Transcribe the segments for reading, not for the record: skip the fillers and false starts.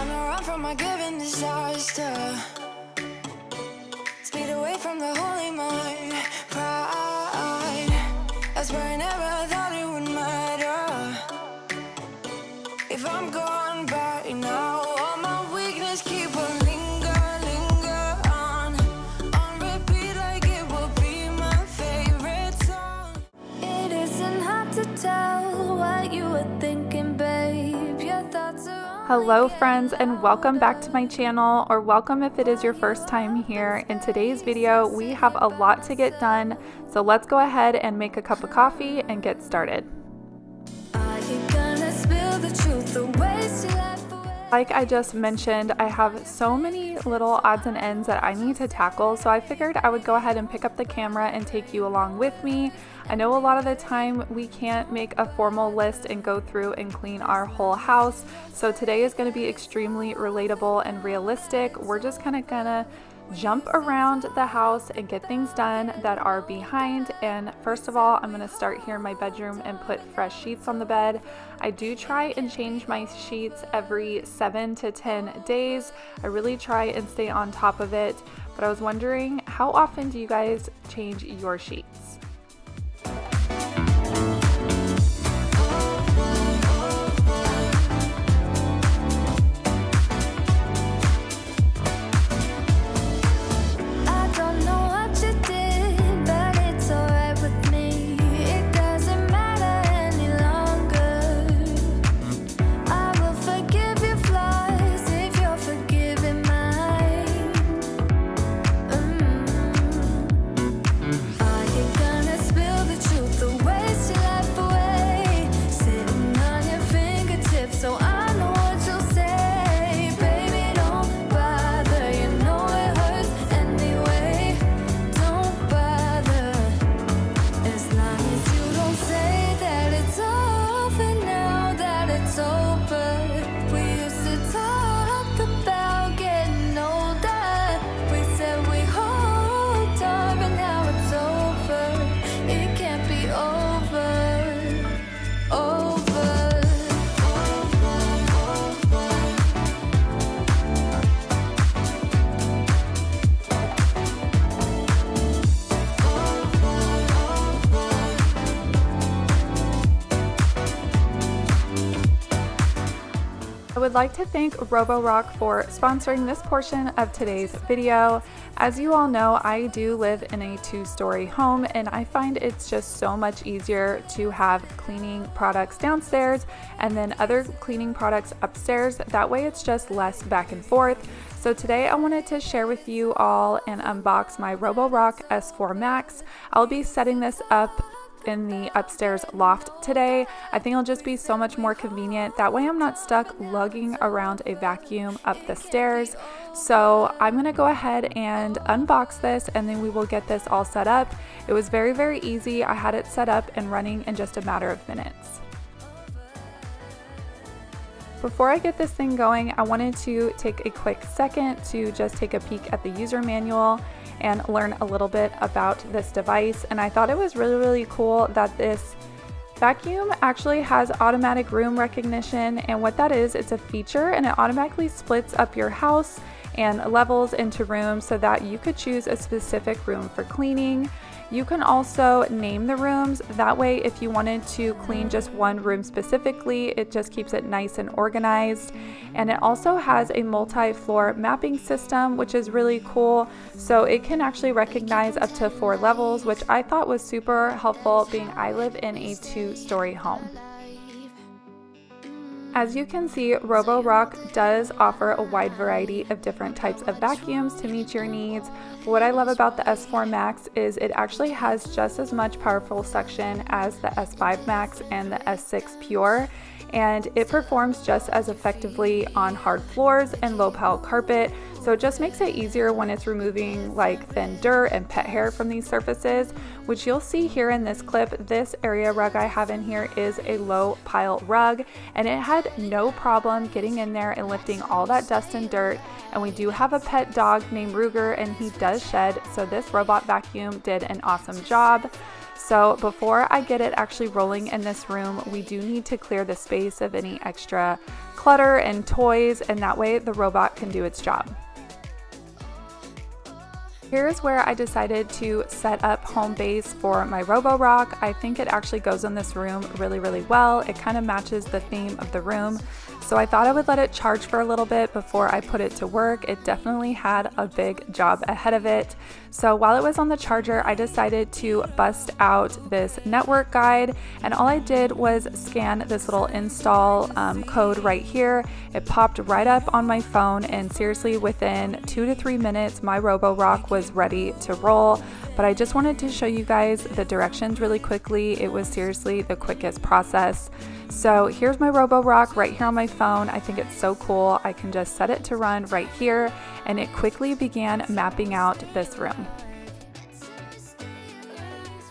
On a run from my given disaster. Speed away from the holy mind. Pride. That's where I never thought it would matter. If I'm gone by now, all my weakness keep on linger on repeat like it will be my favorite song. It isn't hard to tell what you were thinking, babe. Your thoughts are. Hello friends, and welcome back to my channel, or welcome if it is your first time here. In today's video we have a lot to get done, so let's go ahead and make a cup of coffee and get started. Like I just mentioned, I have so many little odds and ends that I need to tackle, so I figured I would go ahead and pick up the camera and take you along with me. I know a lot of the time we can't make a formal list and go through and clean our whole house, so today is going to be extremely relatable and realistic. We're just kind of gonna jump around the house and get things done that are behind. And first of all, I'm going to start here in my bedroom and put fresh sheets on the bed. I do try and change my sheets every 7 to 10 days. I really try and stay on top of it, but I was wondering, how often do you guys change your sheets? I would like to thank Roborock for sponsoring this portion of today's video. As you all know, I do live in a 2-story home, and I find it's just so much easier to have cleaning products downstairs and then other cleaning products upstairs. That way it's just less back and forth. So today I wanted to share with you all and unbox my Roborock S4 Max. I'll be setting this up in the upstairs loft today. I think it'll just be so much more convenient. That way I'm not stuck lugging around a vacuum up the stairs. So I'm gonna go ahead and unbox this, and then we will get this all set up. It was very, very easy. I had it set up and running in just a matter of minutes. Before I get this thing going, I wanted to take a quick second to just take a peek at the user manual and learn a little bit about this device. And I thought it was really, really cool that this vacuum actually has automatic room recognition. And what that is, it's a feature, and it automatically splits up your house and levels into rooms so that you could choose a specific room for cleaning. You can also name the rooms. That way, if you wanted to clean just one room specifically, it just keeps it nice and organized. And it also has a multi-floor mapping system, which is really cool. So it can actually recognize up to 4 levels, which I thought was super helpful, being I live in a 2-story home. As you can see, Roborock does offer a wide variety of different types of vacuums to meet your needs. But what I love about the S4 Max is it actually has just as much powerful suction as the S5 Max and the S6 Pure, and it performs just as effectively on hard floors and low pile carpet. So it just makes it easier when it's removing like thin dirt and pet hair from these surfaces, which you'll see here in this clip. This area rug I have in here is a low pile rug, and it had no problem getting in there and lifting all that dust and dirt. And we do have a pet dog named Ruger, and he does shed, so this robot vacuum did an awesome job. So before I get it actually rolling in this room, we do need to clear the space of any extra clutter and toys, and that way the robot can do its job. Here's where I decided to set up home base for my Roborock. I think it actually goes in this room really, really well. It kind of matches the theme of the room. So I thought I would let it charge for a little bit before I put it to work. It definitely had a big job ahead of it. So while it was on the charger, I decided to bust out this network guide, and all I did was scan this little install code right here. It popped right up on my phone, and seriously within 2 to 3 minutes my Roborock was ready to roll. But I just wanted to show you guys the directions really quickly. It was seriously the quickest process. So here's my Roborock right here on my phone. I think it's so cool. I can just set it to run right here, and it quickly began mapping out this room.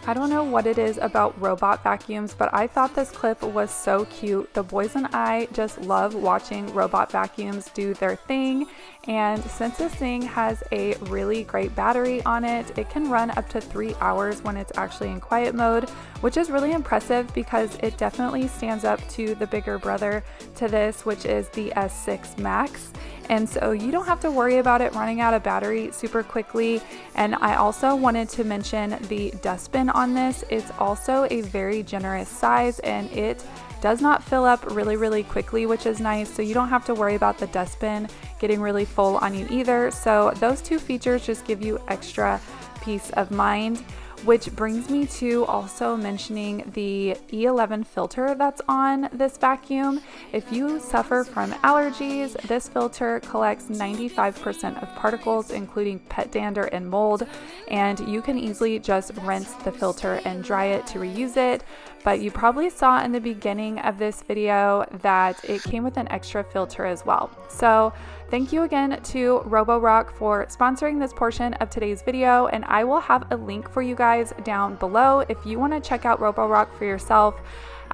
I don't know what it is about robot vacuums, but I thought this clip was so cute. The boys and I just love watching robot vacuums do their thing. And since this thing has a really great battery on it, it can run up to 3 hours when it's actually in quiet mode, which is really impressive because it definitely stands up to the bigger brother to this, which is the S4 Max. And so you don't have to worry about it running out of battery super quickly. And I also wanted to mention the dustbin on this. It's also a very generous size, and it does not fill up really, really quickly, which is nice. So you don't have to worry about the dustbin getting really full on you either. So those two features just give you extra peace of mind. Which brings me to also mentioning the E11 filter that's on this vacuum. If you suffer from allergies, this filter collects 95% of particles, including pet dander and mold, and you can easily just rinse the filter and dry it to reuse it. But you probably saw in the beginning of this video that it came with an extra filter as well. So thank you again to Roborock for sponsoring this portion of today's video, and I will have a link for you guys down below if you want to check out Roborock for yourself.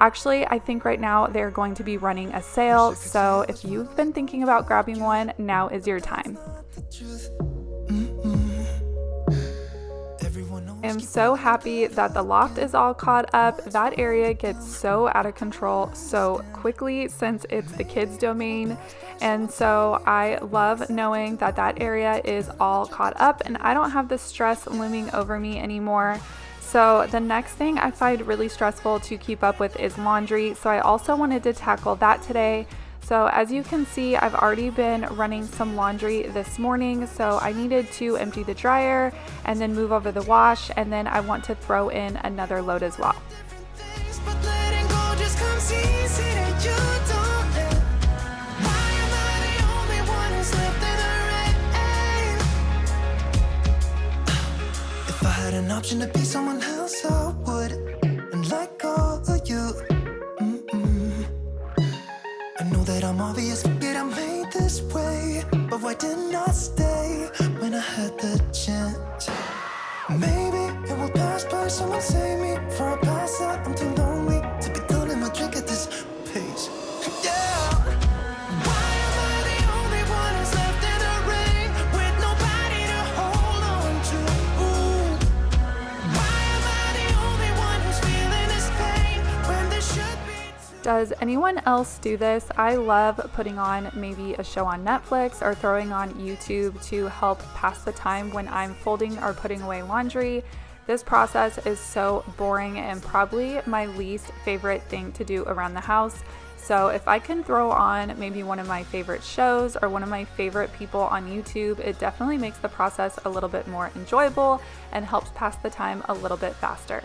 Actually, I think right now they're going to be running a sale, so if you've been thinking about grabbing one, now is your time. I'm so happy that the loft is all caught up. That area gets so out of control so quickly since it's the kids' domain. And so I love knowing that that area is all caught up and I don't have the stress looming over me anymore. So the next thing I find really stressful to keep up with is laundry. So I also wanted to tackle that today. So as you can see, I've already been running some laundry this morning. So I needed to empty the dryer and then move over the wash. And then I want to throw in another load as well. If I had an option to be someone else, I would, and let go of you. I know that I'm obvious, forget I'm made this way, but why didn't I stay when I had the chance? Maybe it will pass by, someone save me for a pass out. I'm too lonely to be done in my drink at this pace. Yeah. Why am I the only one who's left in the rain with nobody to hold on to? Ooh. Why am I the only one who's feeling this pain when there should be? Does anyone else do this? I love putting on maybe a show on Netflix or throwing on YouTube to help pass the time when I'm folding or putting away laundry. This process is so boring and probably my least favorite thing to do around the house. So if I can throw on maybe one of my favorite shows or one of my favorite people on YouTube, it definitely makes the process a little bit more enjoyable and helps pass the time a little bit faster.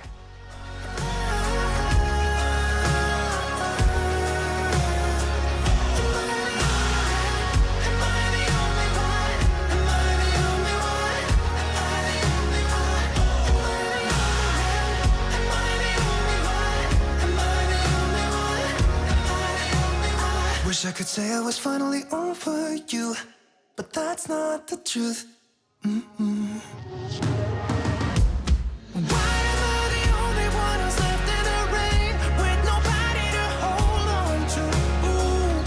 Wish I could say I was finally over you, but that's not the truth. Why am I the only one who's left in the rain with nobody to hold on to? Ooh.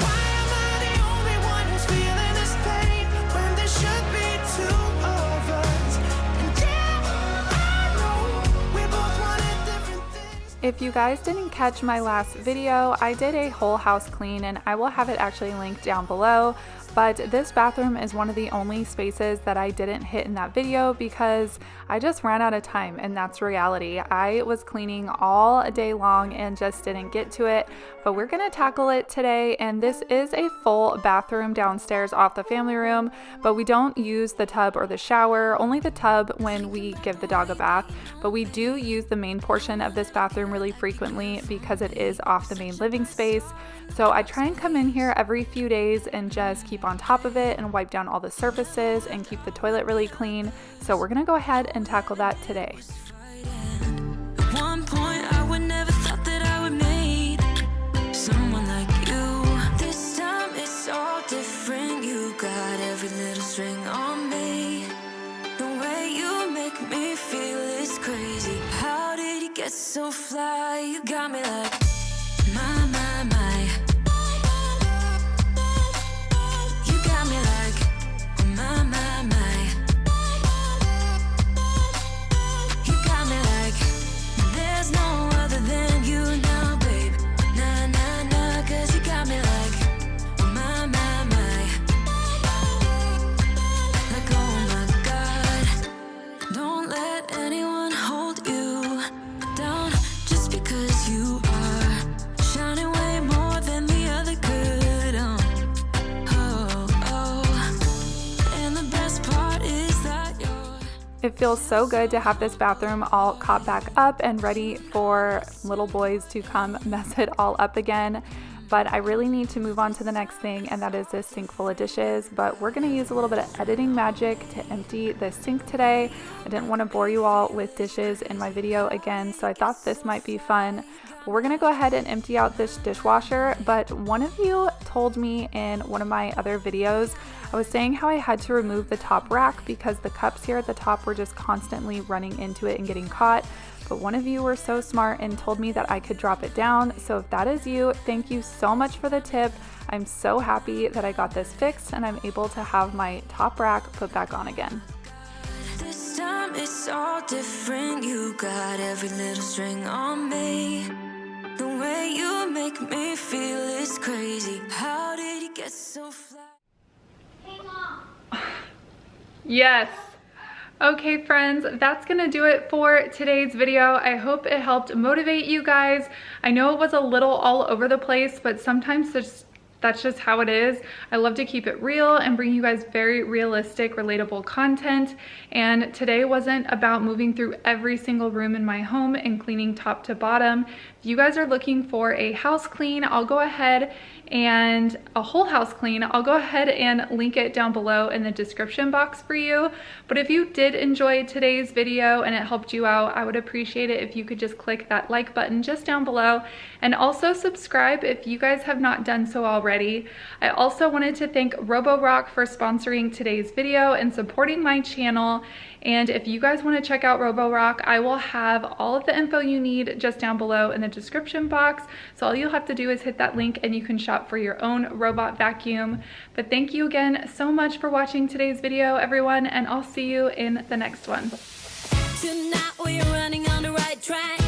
Why am I the only one who's feeling this pain when there should be two of us? And yeah, I know we If you guys didn't catch my last video, I did a whole house clean and I will have it actually linked down below. But this bathroom is one of the only spaces that I didn't hit in that video because I just ran out of time, and that's reality. I was cleaning all day long and just didn't get to it, but we're gonna tackle it today. And this is a full bathroom downstairs off the family room, but we don't use the tub or the shower, only the tub when we give the dog a bath. But we do use the main portion of this bathroom really frequently because it is off the main living space. So I try and come in here every few days and just keep on top of it and wipe down all the surfaces and keep the toilet really clean. So we're gonna go ahead and tackle that today. At one point I would never thought that I would meet someone like you. This time it's all different. You got every little string on me. The way you make me feel is crazy. How did you get so fly? You got me like my. You got me like my. You got me like there's no other than you now, babe. Nah, 'cause you got me like my. Like oh my God, don't let anyone hold you down just because you are shining way more than the other could. And the best part is that you're. It feels so good to have this bathroom all caught back up and ready for little boys to come mess it all up again. But I really need to move on to the next thing, and that is this sink full of dishes. But we're gonna use a little bit of editing magic to empty the sink today. I didn't want to bore you all with dishes in my video again, so I thought this might be fun. But we're gonna go ahead and empty out this dishwasher. But one of you told me in one of my other videos, I was saying how I had to remove the top rack because the cups here at the top were just constantly running into it and getting caught. But one of you were so smart and told me that I could drop it down. So if that is you, thank you so much for the tip. I'm so happy that I got this fixed and I'm able to have my top rack put back on again. This time it's all different. You got every little string on me. The way you make me feel is crazy. How did you get so fly? Hey, Mom. Yes. Okay friends, that's gonna do it for today's video. I hope it helped motivate you guys. I know it was a little all over the place, but sometimes that's just how it is. I love to keep it real and bring you guys very realistic, relatable content. And today wasn't about moving through every single room in my home and cleaning top to bottom. If you guys are looking for a house clean, I'll go ahead and a whole house clean, I'll go ahead and link it down below in the description box for you. But if you did enjoy today's video and it helped you out, I would appreciate it if you could just click that like button just down below, and also subscribe if you guys have not done so already. I also wanted to thank Roborock for sponsoring today's video and supporting my channel. And if you guys want to check out Roborock, I will have all of the info you need just down below in the description box. So all you'll have to do is hit that link and you can shop for your own robot vacuum. But thank you again so much for watching today's video, everyone, and I'll see you in the next one. Tonight we're running on the right track.